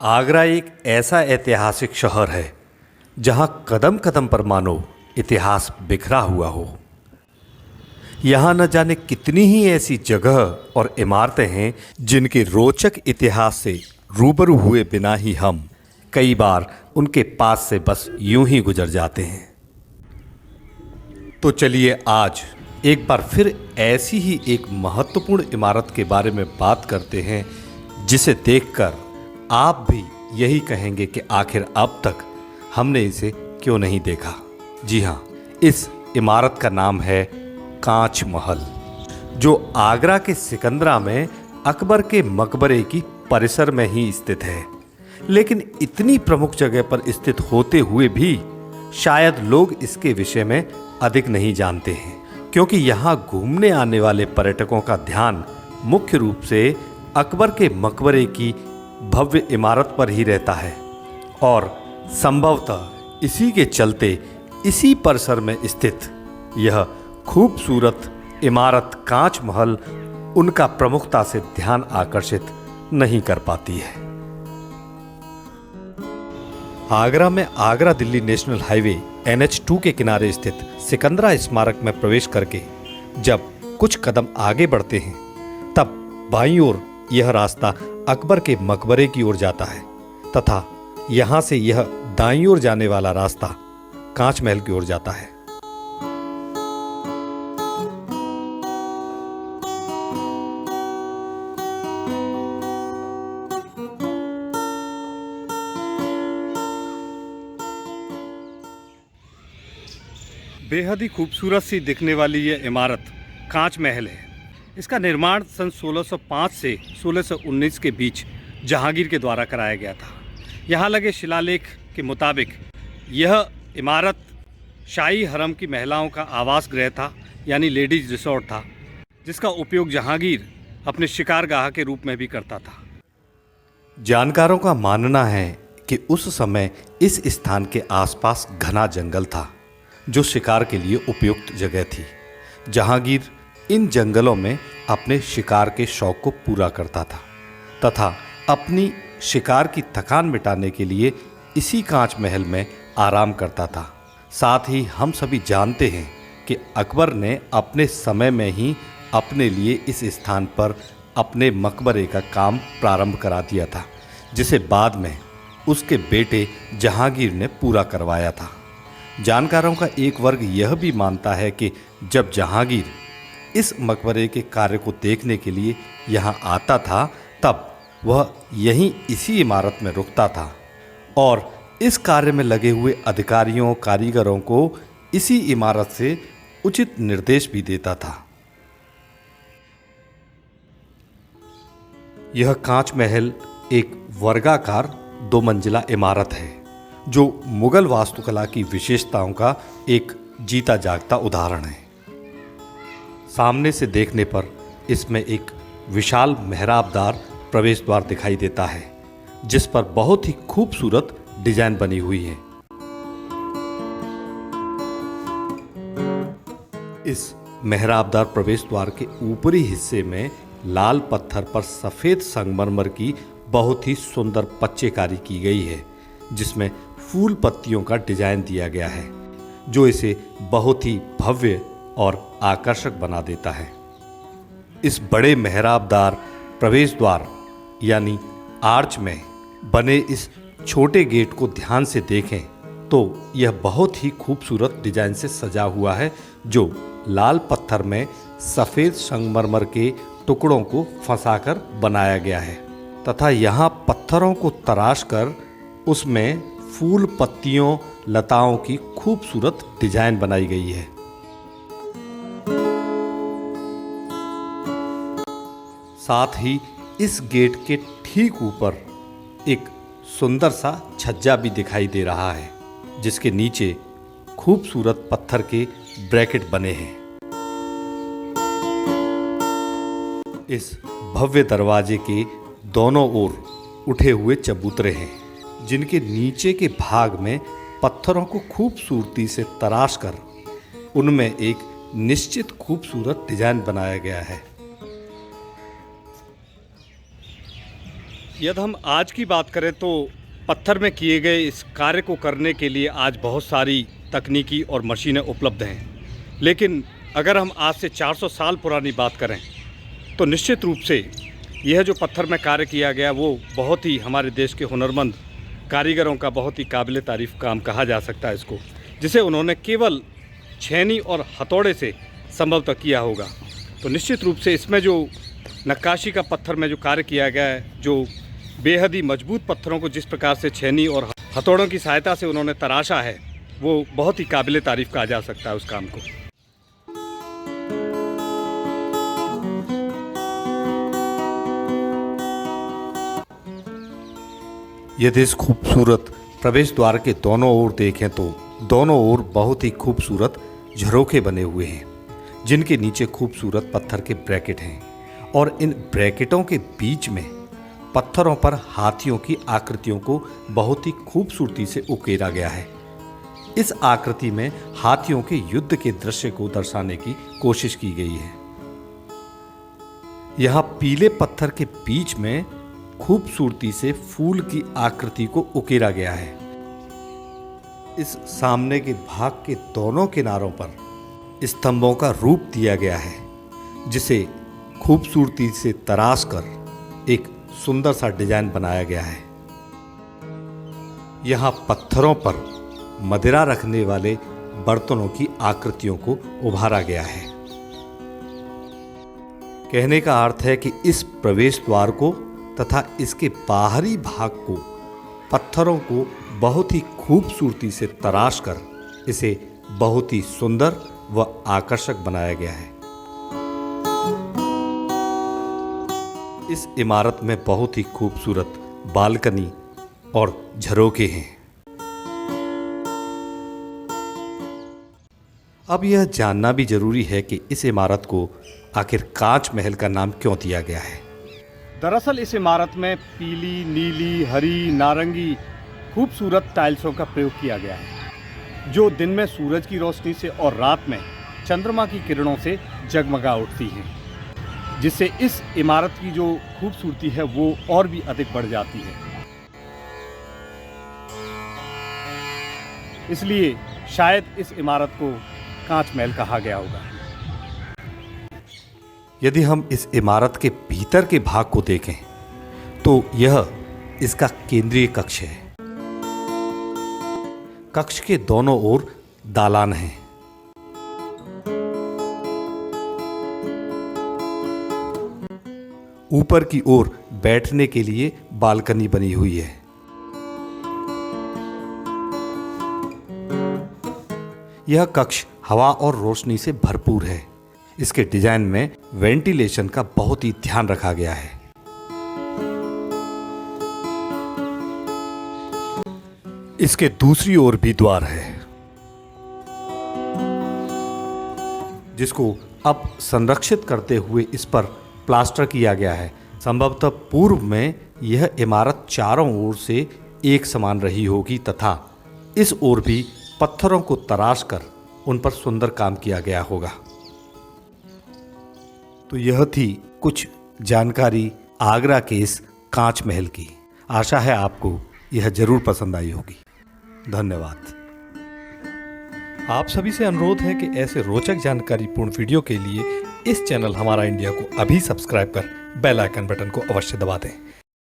आगरा एक ऐसा ऐतिहासिक शहर है जहां कदम कदम पर मानो इतिहास बिखरा हुआ हो। यहाँ न जाने कितनी ही ऐसी जगह और इमारतें हैं जिनके रोचक इतिहास से रूबरू हुए बिना ही हम कई बार उनके पास से बस यूं ही गुजर जाते हैं। तो चलिए आज एक बार फिर ऐसी ही एक महत्वपूर्ण इमारत के बारे में बात करते हैं जिसे देखकर आप भी यही कहेंगे कि आखिर अब तक हमने इसे क्यों नहीं देखा। जी हाँ, इस इमारत का नाम है कांच महल, जो आगरा के सिकंदरा में अकबर के मकबरे की परिसर में ही स्थित है। लेकिन इतनी प्रमुख जगह पर स्थित होते हुए भी शायद लोग इसके विषय में अधिक नहीं जानते हैं, क्योंकि यहाँ घूमने आने वाले पर्यटकों का ध्यान मुख्य रूप से अकबर के मकबरे की भव्य इमारत पर ही रहता है और संभवतः इसी के चलते इसी परिसर में स्थित यह खूबसूरत इमारत कांच महल उनका प्रमुखता से ध्यान आकर्षित नहीं कर पाती है। आगरा में Agra Delhi national highway NH2 के किनारे स्थित सिकंदरा स्मारक में प्रवेश करके जब कुछ कदम आगे बढ़ते हैं तब बाईं ओर यह रास्ता अकबर के मकबरे की ओर जाता है तथा यहाँ से यह दाईं ओर जाने वाला रास्ता कांच महल की ओर जाता है। बेहद ही खूबसूरत सी दिखने वाली यह इमारत कांच महल है। इसका निर्माण सन 1605 से 1619 के बीच जहांगीर के द्वारा कराया गया था। यहाँ लगे शिलालेख के मुताबिक यह इमारत शाही हरम की महिलाओं का आवास गृह था, यानी लेडीज रिसोर्ट था, जिसका उपयोग जहांगीर अपने शिकारगाह के रूप में भी करता था। जानकारों का मानना है कि उस समय इस स्थान के आसपास घना जंगल था जो शिकार के लिए उपयुक्त जगह थी। जहांगीर इन जंगलों में अपने शिकार के शौक को पूरा करता था तथा अपनी शिकार की थकान मिटाने के लिए इसी कांच महल में आराम करता था। साथ ही हम सभी जानते हैं कि अकबर ने अपने समय में ही अपने लिए इस स्थान पर अपने मकबरे का काम प्रारंभ करा दिया था, जिसे बाद में उसके बेटे जहांगीर ने पूरा करवाया था। जानकारों का एक वर्ग यह भी मानता है कि जब जहांगीर इस मकबरे के कार्य को देखने के लिए यहाँ आता था तब वह यहीं इसी इमारत में रुकता था और इस कार्य में लगे हुए अधिकारियों कारीगरों को इसी इमारत से उचित निर्देश भी देता था। यह कांच महल एक वर्गाकार 2 मंजिला इमारत है जो मुगल वास्तुकला की विशेषताओं का एक जीता जागता उदाहरण है। सामने से देखने पर इसमें एक विशाल मेहराबदार प्रवेश द्वार दिखाई देता है जिस पर बहुत ही खूबसूरत डिजाइन बनी हुई है। इस मेहराबदार प्रवेश द्वार के ऊपरी हिस्से में लाल पत्थर पर सफेद संगमरमर की बहुत ही सुंदर पच्चेकारी की गई है, जिसमें फूल पत्तियों का डिजाइन दिया गया है जो इसे बहुत ही भव्य और आकर्षक बना देता है। इस बड़े मेहराबदार प्रवेश द्वार यानी आर्च में बने इस छोटे गेट को ध्यान से देखें तो यह बहुत ही खूबसूरत डिजाइन से सजा हुआ है, जो लाल पत्थर में सफ़ेद संगमरमर के टुकड़ों को फंसाकर बनाया गया है तथा यहाँ पत्थरों को तराश कर उसमें फूल पत्तियों लताओं की खूबसूरत डिजाइन बनाई गई है। साथ ही इस गेट के ठीक ऊपर एक सुंदर सा छज्जा भी दिखाई दे रहा है जिसके नीचे खूबसूरत पत्थर के ब्रैकेट बने हैं। इस भव्य दरवाजे के दोनों ओर उठे हुए चबूतरे हैं जिनके नीचे के भाग में पत्थरों को खूबसूरती से तराश कर उनमें एक निश्चित खूबसूरत डिजाइन बनाया गया है। यदि हम आज की बात करें तो पत्थर में किए गए इस कार्य को करने के लिए आज बहुत सारी तकनीकी और मशीनें उपलब्ध हैं, लेकिन अगर हम आज से 400 साल पुरानी बात करें तो निश्चित रूप से यह जो पत्थर में कार्य किया गया वो बहुत ही हमारे देश के हुनरमंद कारीगरों का बहुत ही काबिल तारीफ़ काम कहा जा सकता है इसको, जिसे उन्होंने केवल छेनी और हथौड़े से संभवतः किया होगा। तो निश्चित रूप से इसमें जो नक्काशी का पत्थर में जो कार्य किया गया है, जो बेहद ही मजबूत पत्थरों को जिस प्रकार से छेनी और हथौड़ों की सहायता से उन्होंने तराशा है, वो बहुत ही काबिल तारीफ़ कहा जा सकता है उस काम को। यदि इस खूबसूरत प्रवेश द्वार के दोनों ओर देखें तो दोनों ओर बहुत ही खूबसूरत झरोखे बने हुए हैं, जिनके नीचे खूबसूरत पत्थर के ब्रैकेट हैं और इन ब्रैकेटों के बीच में पत्थरों पर हाथियों की आकृतियों को बहुत ही खूबसूरती से उकेरा गया है। इस आकृति में हाथियों के युद्ध के दृश्य को दर्शाने की कोशिश की गई है। यहाँ पीले पत्थर के बीच में खूबसूरती से फूल की आकृति को उकेरा गया है। इस सामने के भाग के दोनों किनारों पर स्तंभों का रूप दिया गया है, जिसे खूबसूरती से तराश कर एक सुंदर सा डिजाइन बनाया गया है। यहाँ पत्थरों पर मदिरा रखने वाले बर्तनों की आकृतियों को उभारा गया है। कहने का अर्थ है कि इस प्रवेश द्वार को तथा इसके बाहरी भाग को पत्थरों को बहुत ही खूबसूरती से तराश कर इसे बहुत ही सुंदर व आकर्षक बनाया गया है। इस इमारत में बहुत ही खूबसूरत बालकनी और झरोखे हैं। अब यह जानना भी जरूरी है कि इस इमारत को आखिर कांच महल का नाम क्यों दिया गया है। दरअसल इस इमारत में पीली, नीली, हरी, नारंगी खूबसूरत टाइल्सों का प्रयोग किया गया है, जो दिन में सूरज की रोशनी से और रात में चंद्रमा की किरणों से जगमगा उठती हैं, जिससे इस इमारत की जो खूबसूरती है वो और भी अधिक बढ़ जाती है। इसलिए शायद इस इमारत को कांच महल कहा गया होगा। यदि हम इस इमारत के भीतर के भाग को देखें तो यह इसका केंद्रीय कक्ष है। कक्ष के दोनों ओर दालान हैं। ऊपर की ओर बैठने के लिए बालकनी बनी हुई है। यह कक्ष हवा और रोशनी से भरपूर है। इसके डिजाइन में वेंटिलेशन का बहुत ही ध्यान रखा गया है। इसके दूसरी ओर भी द्वार है, जिसको अब संरक्षित करते हुए इस पर प्लास्टर किया गया है। संभवतः पूर्व में यह इमारत चारों ओर से एक समान रही होगी तथा इस ओर भी पत्थरों को तराश कर उन पर सुंदर काम किया गया होगा। तो यह थी कुछ जानकारी आगरा के इस कांच महल की। आशा है आपको यह जरूर पसंद आई होगी। धन्यवाद। आप सभी से अनुरोध है कि ऐसे रोचक जानकारीपूर्ण वीडियो के लिए इस चैनल हमारा इंडिया को अभी सब्सक्राइब कर बेल आइकन बटन को अवश्य दबा दें।